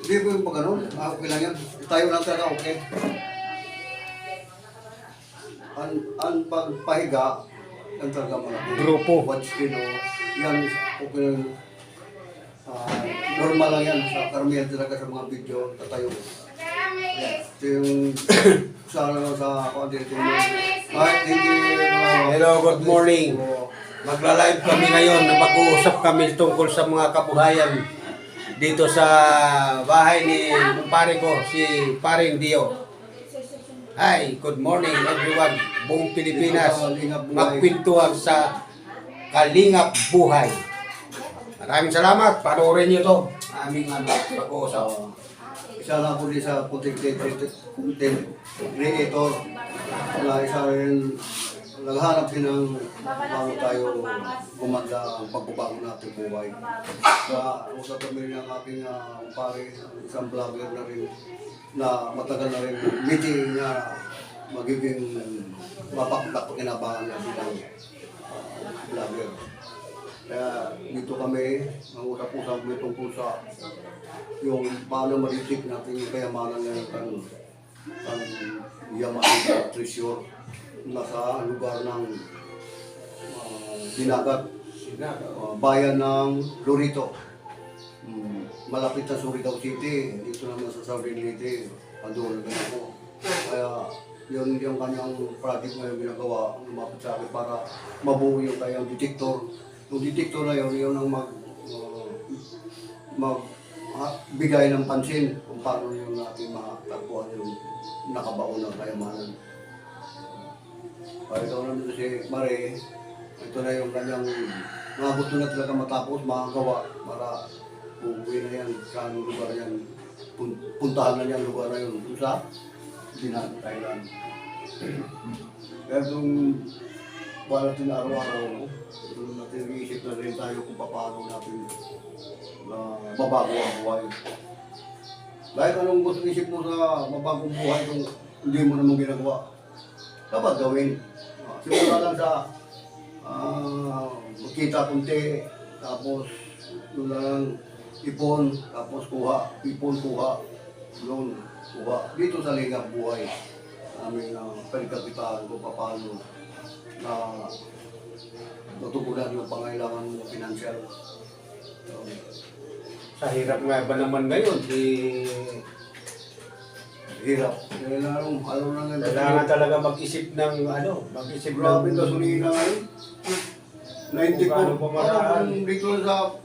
Hindi ko yung pag ano, okay lang yan. Tayo lang talaga okay. Ang pagpahiga, yan talaga malaki. Grupo. Watch skin o, yan, okay lang. Normal lang yan sa karamihan talaga sa mga video, tatayo. Ito yung sa dito mo. Hello, good morning. Magla-live kami ngayon na mag-uusap kami tungkol sa mga kabuhayan dito sa bahay ni pare ko, si Paring Dio. Hi, good morning everyone. Buong Pilipinas, magkwentuhan sa Kalingap Buhay. Maraming salamat. Panoorin niyo to. Aming pag-uusap. Isa lang po din sa content creator na isa rin naghanap din ng paano tayo gumanda ang pagbabago natin buhay. Usap kami ng aking pare, isang vlogger na rin na matagal na rin meeting niya magiging mapakinabangan na bilang vlogger. Kaya dito kami, ang usap-usap may tungkol sa yung paano ma-retrieve natin yung kayamanan ng yaman sa treasure nasa lugar ng Dinagat, bayan ng Lorito. Malapit sa Surigao City, dito naman sa Southern Leyte, andun na ako. Kaya yun yung kanyang project na yung ginagawa, lumapit sa akin para mabuo yung kanyang detector. Yung detector na yun, yun ang bigay ng pansin kung paano yung natin matagpuan yung nakabaon ng kayamanan. Kaya ito naman si Mare, ito na yung kanyang mga gusto na talaga matapos, makagawa para uuwi na yan sa lugar yan. Puntahan na yan lugar na yun sa Dinan, Thailand. Kaya itong wala natin araw-araw, doon natin iisip na rin tayo kung paano natin mabago ang buhay. Dahil anong gusto isip mo sa mabagong buhay kung hindi mo naman ginagawa, dapat gawin. Simula lang sa magkita kunti, tapos yun lang ipon, tapos kuha, ipon, kuha, loan, kuha. Dito sa Lingap Buhay, aming pagkakitaan kung paano na natugunan yung pangailangan mo financial. Sa hirap nga ba naman ngayon, Hirap. Kailangan kailangan talaga mag-isip ng mag-isip grabe ng gasolina ngayon. 90 Kung paano po. pumaraan. Dito sa